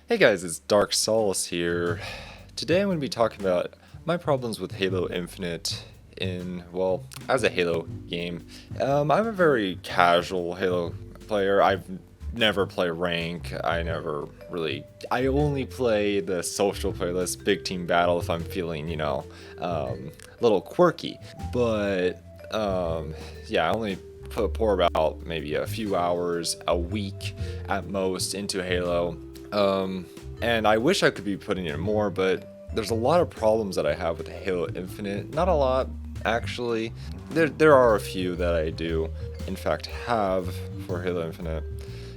Hey guys, it's Dark Souls here. Today I'm going to be talking about my problems with Halo Infinite well, as a Halo game. I'm a very casual Halo player. I've never play rank. I only play the social playlist, big team battle if I'm feeling, a little quirky. But, yeah, I only pour about maybe a few hours a week at most into Halo. And I wish I could be putting in more, but there's a lot of problems that I have with Halo Infinite. Not a lot, actually. There are a few that I do, in fact, have for Halo Infinite.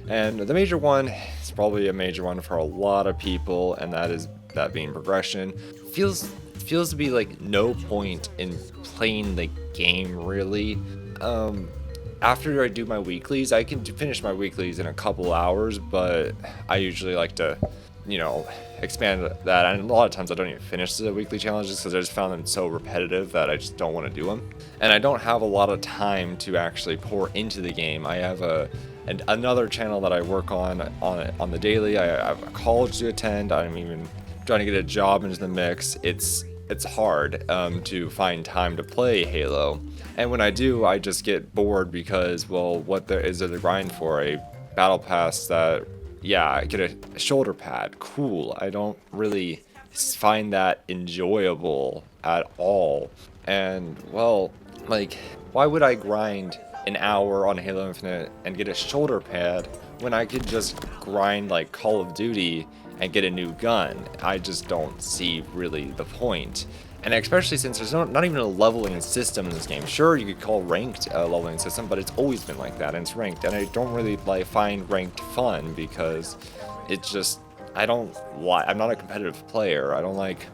And the major one is probably a major one for a lot of people, and that being progression. Feels to be like no point in playing the game, really. After I do my weeklies, I can finish my weeklies in a couple hours, but I usually like to, expand that. And a lot of times I don't even finish the weekly challenges because I just found them so repetitive that I just don't want to do them. And I don't have a lot of time to actually pour into the game. I have another channel that I work on the daily. I have a college to attend. I'm even trying to get a job into the mix. It's hard to find time to play Halo. And when I do, I just get bored because, well, is there the grind for? A battle pass that, yeah, I get a shoulder pad. Cool. I don't really find that enjoyable at all. And, well, like, why would I grind an hour on Halo Infinite and get a shoulder pad when I could just grind like Call of Duty and get a new gun? I just don't see really the point. And especially since there's not even a leveling system in this game. Sure, you could call ranked a leveling system, but it's always been like that, and it's ranked. And I don't really find ranked fun because it's just I'm not a competitive player. I don't like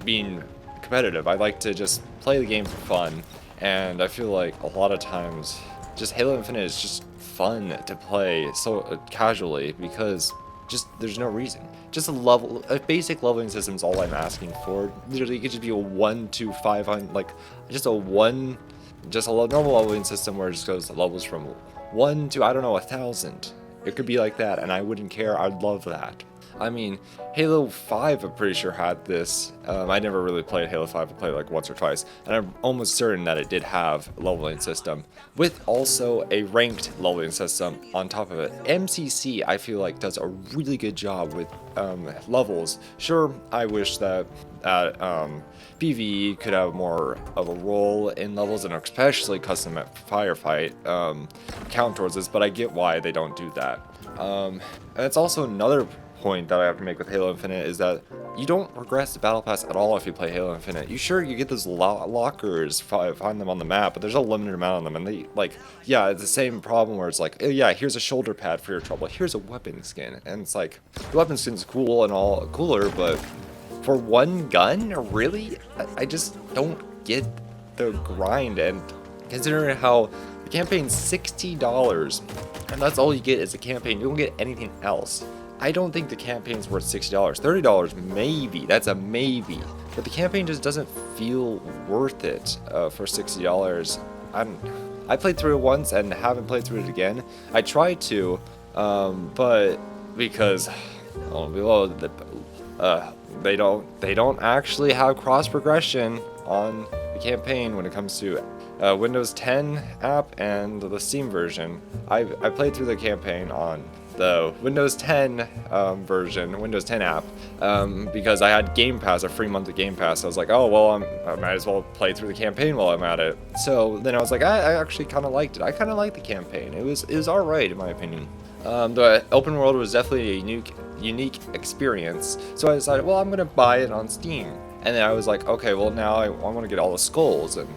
being competitive. I like to just play the game for fun, and I feel like a lot of times just Halo Infinite is just fun to play so casually because just there's no reason. Just a basic leveling system is all I'm asking for. Literally, it could just be a 1 to 500, like just a normal leveling system where it just goes levels from 1 to, I don't know, 1,000. It could be like that, and I wouldn't care. I'd love that. I mean, Halo 5, I'm pretty sure had this. I never really played Halo 5. I played it like once or twice, and I'm almost certain that it did have a leveling system with also a ranked leveling system on top of it. MCC, I feel like, does a really good job with levels. Sure, I wish that PvE could have more of a role in levels, and especially custom firefight count towards this, but I get why they don't do that. And it's also another point that I have to make with Halo Infinite is that you don't progress the battle pass at all if you play Halo Infinite. You get those lockers, find them on the map, but there's a limited amount of them, and it's the same problem where it's like, oh, yeah, here's a shoulder pad for your trouble, here's a weapon skin, and it's like, the weapon skin's cool and all cooler, but for one gun, really? I just don't get the grind, and considering how the campaign's $60, and that's all you get is a campaign, you don't get anything else. I don't think the campaign's worth $60. $30 maybe, that's a maybe. But the campaign just doesn't feel worth it for $60. I played through it once and haven't played through it again. I tried to, but because they don't actually have cross progression on the campaign when it comes to Windows 10 app and the Steam version. I played through the campaign on the Windows 10 version, Windows 10 app, because I had Game Pass, a free month of Game Pass. I was like, oh, well, I might as well play through the campaign while I'm at it. So then I was like, I actually kind of liked it. I kind of liked the campaign. It was all right, in my opinion. The open world was definitely a unique experience. So I decided, well, I'm going to buy it on Steam. And then I was like, okay, well, now I want to get all the skulls and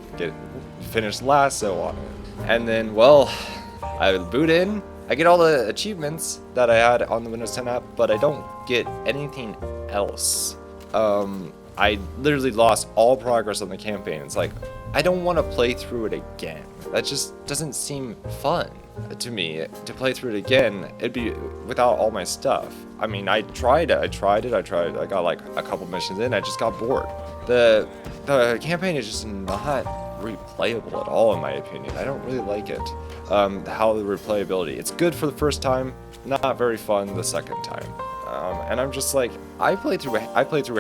finish Lasso on it. And then, well, I boot in. I get all the achievements that I had on the Windows 10 app, but I don't get anything else. I literally lost all progress on the campaign. It's like, I don't want to play through it again. That just doesn't seem fun to me. To play through it again, it'd be without all my stuff. I mean, I tried it. I got like a couple missions in. I just got bored. The campaign is just not replayable at all, in my opinion. I don't really like it. How the replayability, it's good for the first time, not very fun the second time. And I'm just like, I played through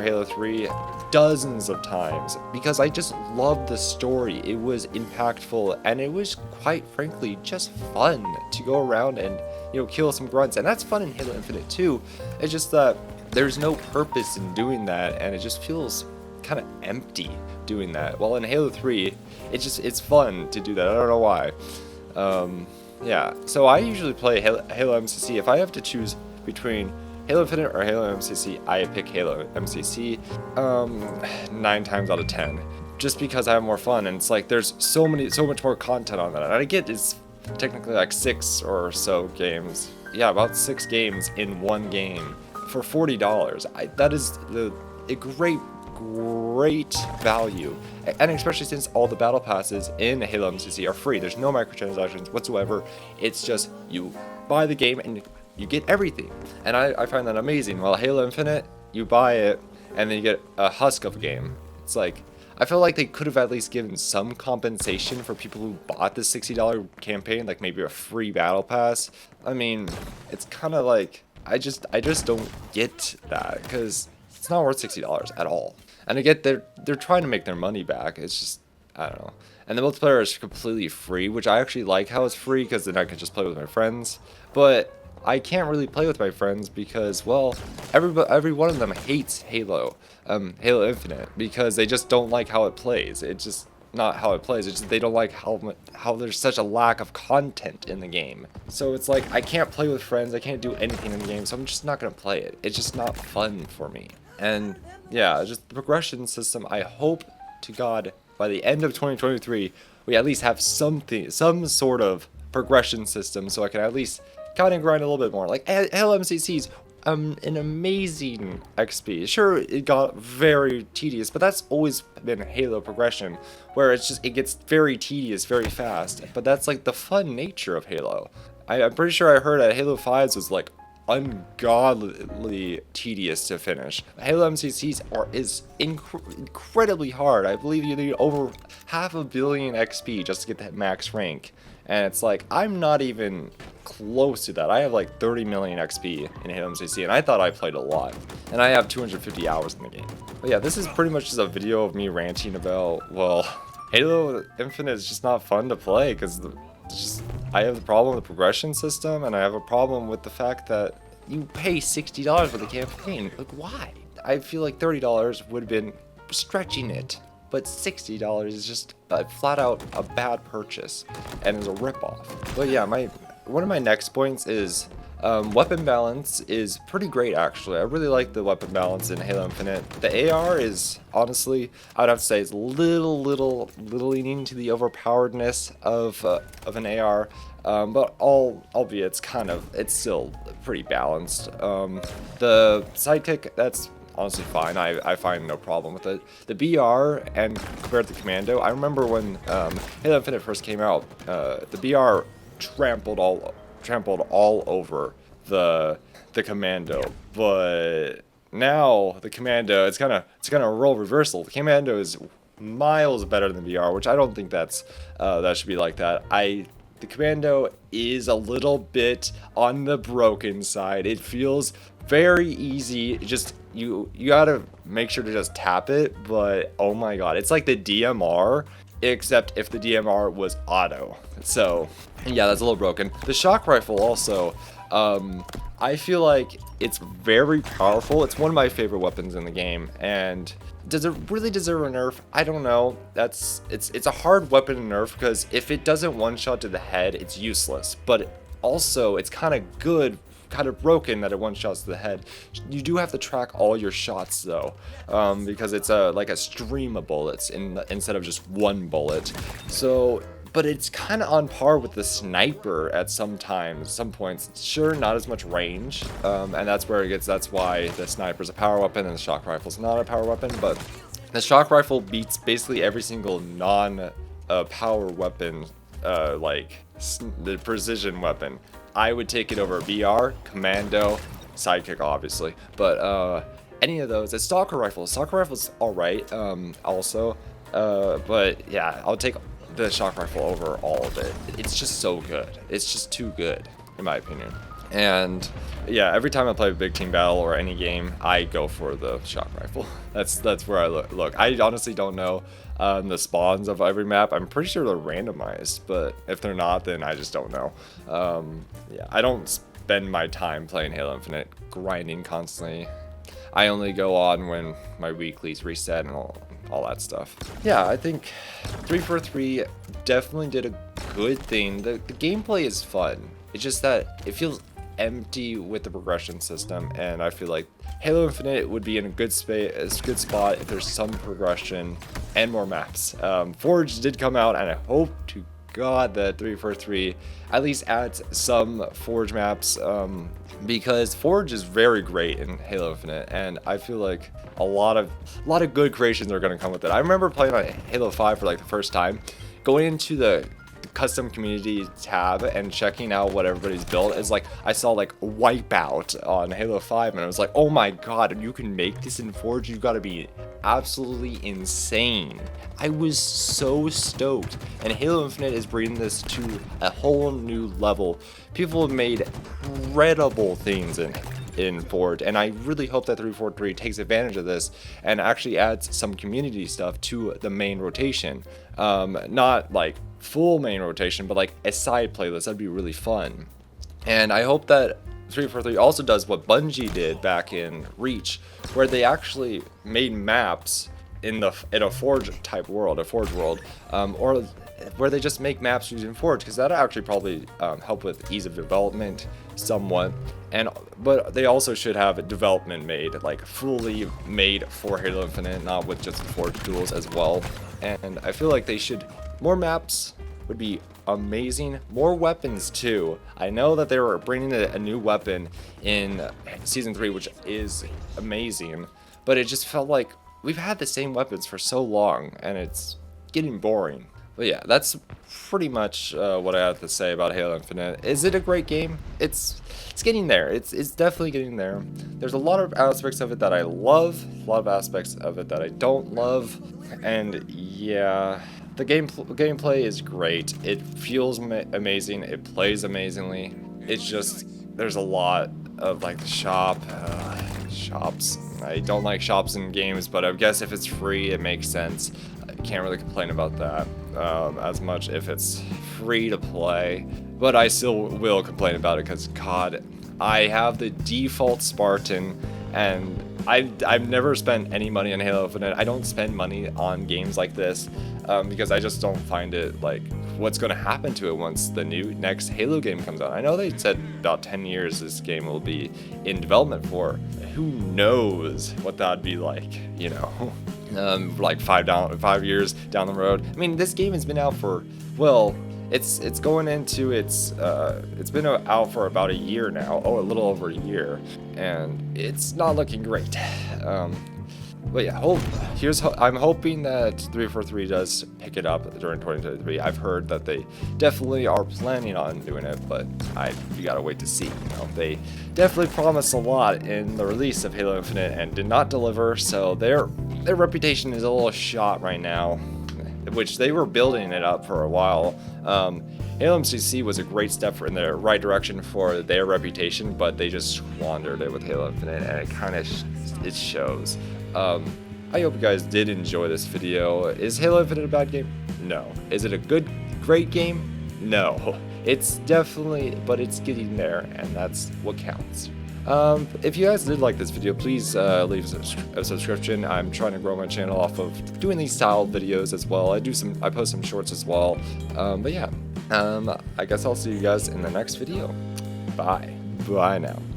Halo 3 dozens of times because I just loved the story. It was impactful, and it was, quite frankly, just fun to go around and, you know, kill some grunts. And that's fun in Halo Infinite too. It's just that there's no purpose in doing that, and it just feels kind of empty doing that. While in Halo 3, it's fun to do that. I don't know why. Yeah, so I usually play Halo MCC. If I have to choose between Halo Infinite or Halo MCC, I pick Halo MCC 9 times out of 10, just because I have more fun. And it's like there's so much more content on that. And I get it's technically like 6 or so games. Yeah, about 6 games in one game for $40. That is a great value, and especially since all the battle passes in Halo MCC are free. There's no microtransactions whatsoever. It's just you buy the game and you get everything, and I find that amazing. While Halo Infinite, you buy it and then you get a husk of a game. It's like, I feel like they could have at least given some compensation for people who bought the $60 campaign, like maybe a free battle pass. I mean, it's kind of like, I just don't get that, because it's not worth $60 at all. And I get they're trying to make their money back. It's just, I don't know. And the multiplayer is completely free, which I actually like how it's free, because then I can just play with my friends. But I can't really play with my friends because, well, every one of them hates Halo Infinite, because they just don't like how it plays. It's just not how it plays. It's just they don't like how there's such a lack of content in the game. So it's like, I can't play with friends. I can't do anything in the game, so I'm just not gonna play it. It's just not fun for me. And yeah, just the progression system. I hope to God by the end of 2023 we at least have some sort of progression system, so I can at least kind of grind a little bit more. Like Halo MCC's an amazing XP. Sure, it got very tedious, but that's always been Halo progression, where it gets very tedious very fast. But that's like the fun nature of Halo. I'm pretty sure I heard that Halo 5's was like ungodly tedious to finish. Halo MCC's is incredibly hard. I believe you need over 500 million XP just to get that max rank. And it's like, I'm not even close to that. I have like 30 million XP in Halo MCC, and I thought I played a lot. And I have 250 hours in the game. But yeah, this is pretty much just a video of me ranting about, well, Halo Infinite is just not fun to play, because I have the problem with the progression system, and I have a problem with the fact that you pay $60 for the campaign. Like, why? I feel like $30 would have been stretching it, but $60 is just flat out a bad purchase, and is a ripoff. But yeah, one of my next points is weapon balance is pretty great, actually. I really like the weapon balance in Halo Infinite. The AR is, honestly, I'd have to say, it's little leaning to the overpoweredness of an AR, but albeit it's still pretty balanced. The sidekick, that's honestly fine. I find no problem with it. The BR, and compared to Commando, I remember when Halo Infinite first came out, the BR trampled all over the Commando, but now the Commando, it's kind of a role reversal. The Commando is miles better than the BR, which I don't think that should be like that. The Commando is a little bit on the broken side. It feels very easy. Just you gotta make sure to just tap it, but oh my god, it's like the DMR, except if the DMR was auto. So yeah, that's a little broken. The shock rifle also, I feel like it's very powerful. It's one of my favorite weapons in the game, and does it really deserve a nerf? I don't know. It's a hard weapon to nerf, because if it doesn't one-shot to the head, it's useless. But also, it's kind of good, kind of broken that it one-shots to the head. You do have to track all your shots though, because it's like a stream of bullets instead of just one bullet. So, but it's kind of on par with the sniper at some points. Sure, not as much range, and that's why the sniper's a power weapon and the shock rifle's not a power weapon. But the shock rifle beats basically every single non-power weapon, like the precision weapon. I would take it over BR, Commando, Sidekick obviously, but any of those. A Stalker rifle. Stalker rifle's alright, also. But yeah, I'll take the shock rifle over all of it. It's just so good. It's just too good, in my opinion. And yeah, every time I play a big team battle or any game, I go for the shock rifle. That's where I look. I honestly don't know the spawns of every map. I'm pretty sure they're randomized, but if they're not, then I just don't know. Yeah, I don't spend my time playing Halo Infinite grinding constantly. I only go on when my weeklies reset and all that stuff. Yeah, I think 343 definitely did a good thing. The gameplay is fun. It's just that it feels empty with the progression system, and I feel like Halo Infinite would be in a good spot if there's some progression and more maps. Forge did come out, and I hope to God that 343 at least adds some Forge maps, because Forge is very great in Halo Infinite, and I feel like a lot of good creations are going to come with it. I remember playing on Halo 5 for like the first time, going into the custom community tab and checking out what everybody's built. Is like I saw like Wipeout on Halo 5, and I was like, oh my god, you can make this in Forge? You gotta be absolutely insane. I was so stoked, and Halo Infinite is bringing this to a whole new level. People have made incredible things in Forge, and I really hope that 343 takes advantage of this and actually adds some community stuff to the main rotation. Not like full main rotation, but like a side playlist. That'd be really fun. And I hope that 343 also does what Bungie did back in Reach, where they actually made maps in a Forge type world, a Forge world, or where they just make maps using Forge, because that'll actually probably help with ease of development somewhat. But they also should have development made, like fully made for Halo Infinite, not with just Forge tools as well. And I feel like they should, more maps would be amazing. More weapons too. I know that they were bringing a new weapon in Season 3, which is amazing, but it just felt like we've had the same weapons for so long, and it's getting boring. But yeah, that's pretty much what I have to say about Halo Infinite. Is it a great game? It's getting there. It's definitely getting there. There's a lot of aspects of it that I love, a lot of aspects of it that I don't love, and yeah, the gameplay is great. It feels amazing. It plays amazingly. It's just there's a lot of like the shops. I don't like shops in games, but I guess if it's free, it makes sense. I can't really complain about that as much if it's free to play, but I still will complain about it because God, I have the default Spartan, and I've never spent any money on Halo Infinite. I don't spend money on games like this because I just don't find it like what's going to happen to it once the next Halo game comes out. I know they said about 10 years this game will be in development for. Who knows what that'd be like, you know? Like 5 years down the road. I mean, this game has been out for, well, it's going into it's been out for about a year now. Oh, a little over a year, and it's not looking great. But yeah, I'm hoping that 343 does pick it up during 2023. I've heard that they definitely are planning on doing it, but you gotta wait to see. You know, they definitely promised a lot in the release of Halo Infinite and did not deliver, so their reputation is a little shot right now, which they were building it up for a while. Halo MCC was a great step in the right direction for their reputation, but they just squandered it with Halo Infinite, and it kind of it shows. I hope you guys did enjoy this video. Is Halo Infinite a bad game? No. Is it a great game? No. It's definitely, but it's getting there, and that's what counts. If you guys did like this video, please leave a subscription. I'm trying to grow my channel off of doing these style videos as well. I post some shorts as well. But yeah, I guess I'll see you guys in the next video. Bye now.